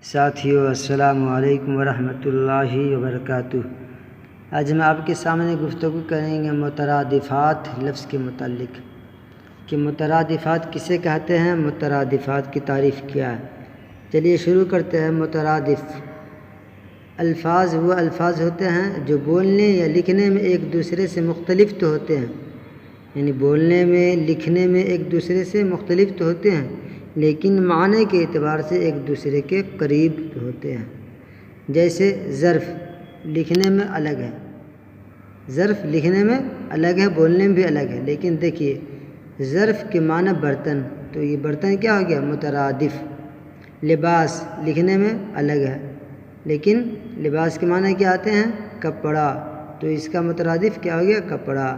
ساتھیو السلام علیکم ورحمۃ اللہ وبرکاتہ۔ آج ہم آپ کے سامنے گفتگو کریں گے مترادفات لفظ کے متعلق کہ مترادفات کسے کہتے ہیں، مترادفات کی تعریف کیا ہے۔ چلیے شروع کرتے ہیں۔ مترادف الفاظ وہ الفاظ ہوتے ہیں جو بولنے یا لکھنے میں ایک دوسرے سے مختلف تو ہوتے ہیں، یعنی بولنے میں لکھنے میں ایک دوسرے سے مختلف تو ہوتے ہیں لیکن معنی کے اعتبار سے ایک دوسرے کے قریب ہوتے ہیں۔ جیسے ظرف لکھنے میں الگ ہے، ظرف لکھنے میں الگ ہے، بولنے میں بھی الگ ہے، لیکن دیکھیے ظرف کے معنی برتن، تو یہ برتن کیا ہو گیا، مترادف۔ لباس لکھنے میں الگ ہے لیکن لباس کے معنی کیا آتے ہیں، کپڑا، تو اس کا مترادف کیا ہو گیا، کپڑا۔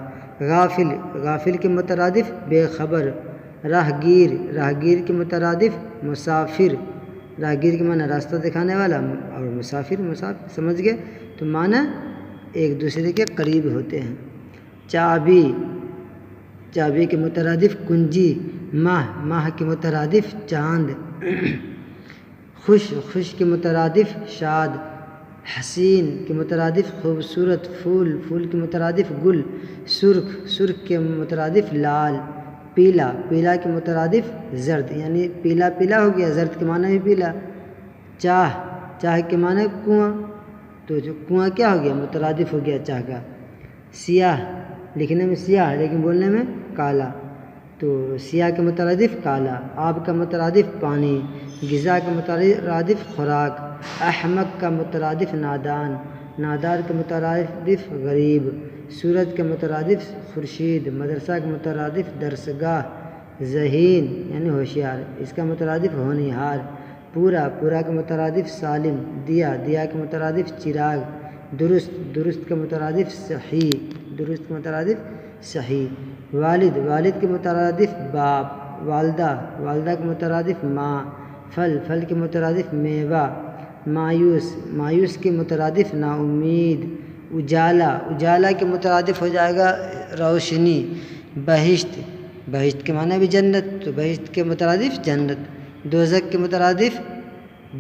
غافل غافل کے مترادف بے خبر۔ راہگیر راہگیر کے مترادف مسافر، راہگیر کے معنی راستہ دکھانے والا، اور مسافر مسافر، سمجھ گئے، تو معنی ایک دوسرے کے قریب ہوتے ہیں۔ چابی چابی کے مترادف کنجی۔ ماہ ماہ کے مترادف چاند۔ خوش خوش کے مترادف شاد۔ حسین کے مترادف خوبصورت۔ پھول پھول کے مترادف گل۔ سرخ سرخ کے مترادف لال۔ پیلا پیلا کے مترادف زرد، یعنی پیلا پیلا ہو گیا، زرد کے معنی بھی پیلا۔ چاہ چاہ کے معنی کنواں، تو جو کنواں کیا ہو گیا، مترادف ہو گیا چاہ کا۔ سیاہ لکھنے میں سیاہ لیکن بولنے میں کالا، تو سیاہ کے مترادف کالا۔ آب کا مترادف پانی۔ غذا کا مترادف خوراک۔ احمق کا مترادف نادان۔ نادار کا مترادف غریب۔ سورج کا مترادف خورشید۔ مدرسہ کا مترادف درسگاہ۔ ذہین یعنی ہوشیار، اس کا مترادف ہونہار۔ پورا پورا کا مترادف سالم۔ دیا دیا کا مترادف چراغ۔ درست درست کا مترادف صحیح، درست کا مترادف صحیح۔ والد والد کے مترادف باپ۔ والدہ والدہ کے مترادف ماں۔ پھل پھل کے مترادف میوہ۔ مایوس مایوس کے مترادف نا امید۔ اجالا اجالا کے مترادف ہو جائے گا روشنی۔ بہشت بہشت کے معنی بھی جنت، تو بہشت کے مترادف جنت۔ دوزخ کے مترادف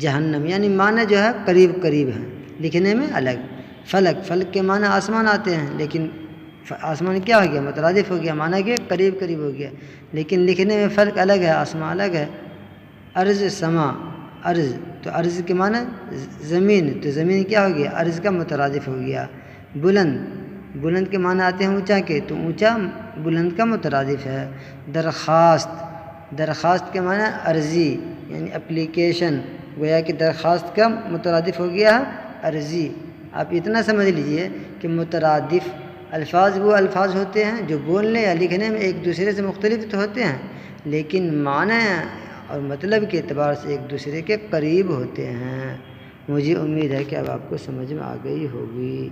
جہنم، یعنی معنی جو ہے قریب قریب ہے، لکھنے میں الگ۔ فلک فلک کے معنی آسمان آتے ہیں لیکن آسمان کیا ہو گیا، مترادف ہو گیا، معنی کہ قریب قریب ہو گیا، لیکن لکھنے میں فرق الگ ہے، آسمان الگ ہے۔ ارض سما ارض، تو ارض کے معنی زمین، تو زمین کیا ہو گیا، ارض کا مترادف ہو گیا۔ بلند بلند کے معنی آتے ہیں اونچا کے، تو اونچا بلند کا مترادف ہے۔ درخواست درخواست کے معنی عرضی، یعنی اپلیکیشن، گویا کہ درخواست کا مترادف ہو گیا عرضی۔ آپ اتنا سمجھ لیجئے کہ مترادف الفاظ وہ الفاظ ہوتے ہیں جو بولنے یا لکھنے میں ایک دوسرے سے مختلف تو ہوتے ہیں لیکن معنی اور مطلب کے اعتبار سے ایک دوسرے کے قریب ہوتے ہیں۔ مجھے امید ہے کہ اب آپ کو سمجھ میں آ گئی ہوگی۔